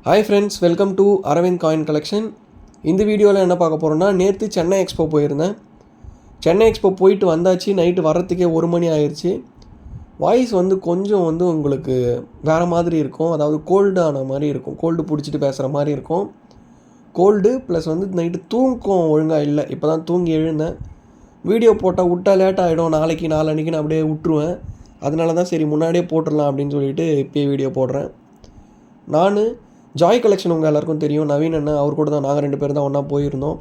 Hi friends, welcome to Aravind coin collection. இந்த வீடியோவில் என்ன பார்க்க போகிறோன்னா, நேற்று சென்னை எக்ஸ்போ போயிருந்தேன். சென்னை எக்ஸ்போ போயிட்டு வந்தாச்சு. நைட்டு வர்றதுக்கே 1 மணி ஆயிடுச்சு. வாய்ஸ் கொஞ்சம் உங்களுக்கு வேறு மாதிரி இருக்கும். அதாவது கோல்டு ஆன மாதிரி இருக்கும். கோல்டு பிடிச்சிட்டு பேசுகிற மாதிரி இருக்கும். கோல்டு ப்ளஸ் நைட்டு தூக்கம் ஒழுங்காக இல்லை. இப்போ தான் தூங்கி எழுந்தேன். வீடியோ போட்டால் விட்டால் லேட் ஆகிடும். நாளைக்கு நாளன்னைக்கு நான் அப்படியே விட்டுருவேன். அதனால தான் சரி முன்னாடியே போட்டுடலாம் அப்படின்னு சொல்லிட்டு இப்போயே வீடியோ போடுறேன். நான் ஜாய் கலெக்ஷன் உங்கள் எல்லாருக்கும் தெரியும். நவீன் அண்ணன் அவர் கூட தான் நாங்கள் 2 பேர் தான் ஒன்றா போயிருந்தோம்.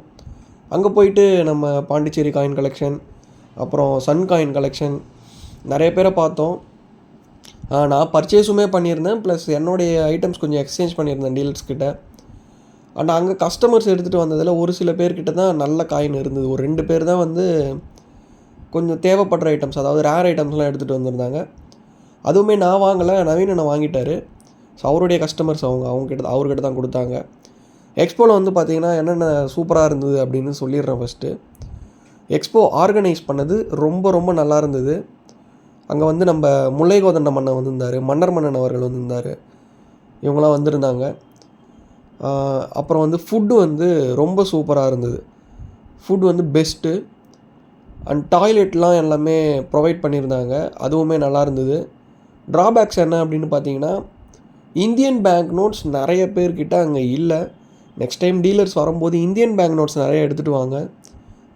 அங்கே போயிட்டு நம்ம பாண்டிச்சேரி காயின் கலெக்ஷன், அப்புறம் சன் காயின் கலெக்ஷன் நிறைய பேரை பார்த்தோம். நான் பர்ச்சேஸுமே பண்ணியிருந்தேன். ப்ளஸ் என்னுடைய ஐட்டம்ஸ் கொஞ்சம் எக்ஸ்சேஞ்ச் பண்ணியிருந்தேன் டீலர்ஸ்கிட்ட. ஆனால் அங்கே கஸ்டமர்ஸ் எடுத்துகிட்டு வந்ததில் ஒரு சில பேர்கிட்ட தான் நல்ல காயின் இருந்தது. ஒரு 2 பேர் தான் கொஞ்சம் தேவைப்படுற ஐட்டம்ஸ், அதாவது ரேர் ஐட்டம்ஸ்லாம் எடுத்துகிட்டு வந்திருந்தாங்க. அதுவுமே நான் வாங்கலை, நவீன் அண்ணன் வாங்கிட்டார். ஸோ அவருடைய கஸ்டமர்ஸ் அவர்கிட்ட தான் கொடுத்தாங்க. எக்ஸ்போவில் பார்த்தீங்கன்னா என்னென்ன சூப்பராக இருந்தது அப்படின்னு சொல்லிடுறேன். ஃபஸ்ட்டு எக்ஸ்போ ஆர்கனைஸ் பண்ணது ரொம்ப ரொம்ப நல்லா இருந்தது. அங்கே நம்ம முல்லை கோதண்ட மன்னன் வந்திருந்தார், மன்னர் மன்னன் அவர்கள் வந்திருந்தார். இவங்களாம் வந்திருந்தாங்க. அப்புறம் ஃபுட்டு ரொம்ப சூப்பராக இருந்தது. Food best. அண்ட் டாய்லெட்லாம் எல்லாமே ப்ரொவைட் பண்ணியிருந்தாங்க. அதுவுமே நல்லா இருந்தது. ட்ராபேக்ஸ் என்ன அப்படின்னு பார்த்தீங்கன்னா, இந்தியன் பேங்க் நோட்ஸ் நிறைய பேர்கிட்ட அங்கே இல்லை. நெக்ஸ்ட் டைம் டீலர்ஸ் வரும்போது இந்தியன் பேங்க் நோட்ஸ் நிறைய எடுத்துகிட்டு வாங்க.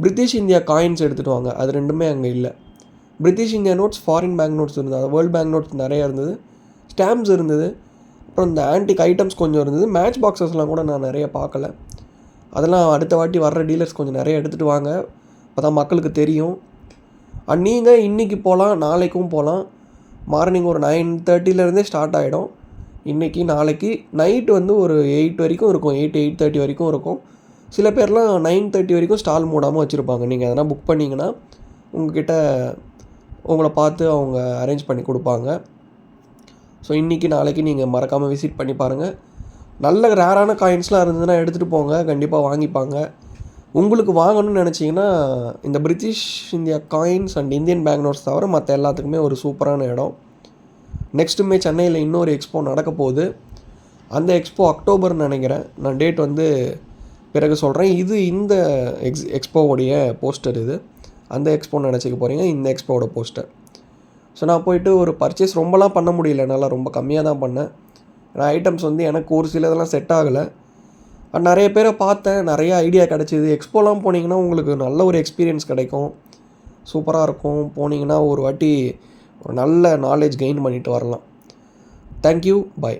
பிரிட்டிஷ் இந்தியா காயின்ஸ் எடுத்துகிட்டு வாங்க. அது ரெண்டுமே அங்கே இல்லை. British India notes, foreign bank notes இருந்தது. அது வேர்ல்டு பேங்க் நோட்ஸ் நிறையா இருந்தது. ஸ்டாம்ப்ஸ் இருந்தது. அப்புறம் இந்த ஆன்டிக் ஐட்டம்ஸ் கொஞ்சம் இருந்தது. மேட்ச் பாக்ஸஸ்லாம் கூட நான் நிறைய பார்க்கல. அதெல்லாம் அடுத்த வாட்டி வர்ற டீலர்ஸ் கொஞ்சம் நிறைய எடுத்துகிட்டு வாங்க. அப்போ தான் மக்களுக்கு தெரியும். அண்ட் நீங்கள் இன்றைக்கி போகலாம், நாளைக்கும் போகலாம். மார்னிங் ஒரு 9:30 ஸ்டார்ட் ஆகிடும். இன்றைக்கி நாளைக்கு நைட்டு ஒரு 8 வரைக்கும் இருக்கும். 8:30 வரைக்கும் இருக்கும். சில பேர்லாம் 9:30 வரைக்கும் ஸ்டால் மூடாமல் வச்சுருப்பாங்க. நீங்கள் எதனா புக் பண்ணிங்கன்னா உங்கள்கிட்ட உங்களை பார்த்து அவங்க அரேஞ்ச் பண்ணி கொடுப்பாங்க. ஸோ இன்றைக்கி நாளைக்கு நீங்கள் மறக்காமல் விசிட் பண்ணி பாருங்கள். நல்ல ரேரான காயின்ஸ்லாம் இருந்ததுன்னா எடுத்துகிட்டு போங்க. கண்டிப்பாக வாங்கிப்பாங்க. உங்களுக்கு வாங்கணும்னு நினச்சிங்கன்னா இந்த British India coins and Indian bank notes தவிர மற்ற எல்லாத்துக்குமே ஒரு சூப்பரான இடம். நெக்ஸ்ட்டுமே சென்னையில் இன்னொரு எக்ஸ்போ நடக்க போகுது. அந்த எக்ஸ்போ அக்டோபர்னு நினைக்கிறேன். நான் டேட் பிறகு சொல்கிறேன். இது இந்த எக்ஸ்போவோடைய போஸ்டர். இது அந்த எக்ஸ்போன்னு நினச்சிக்க போகிறீங்க. இந்த எக்ஸ்போவோட போஸ்டர். ஸோ நான் போயிட்டு ஒரு பர்ச்சேஸ் ரொம்பலாம் பண்ண முடியல. என்னால் ரொம்ப கம்மியாக தான் பண்ணேன். ஏன்னா ஐட்டம்ஸ் எனக்கு ஒரு சில இதெல்லாம் செட் ஆகலை. நிறைய பேரை பார்த்தேன். நிறைய ஐடியா கிடச்சிது. எக்ஸ்போலாம் போனீங்கன்னா உங்களுக்கு நல்ல ஒரு எக்ஸ்பீரியன்ஸ் கிடைக்கும். சூப்பராக இருக்கும். போனீங்கன்னா ஒரு வாட்டி ஒரு நல்ல நாலேஜ் கெயின் பண்ணிட்டு வரலாம். தேங்க்யூ. பாய்.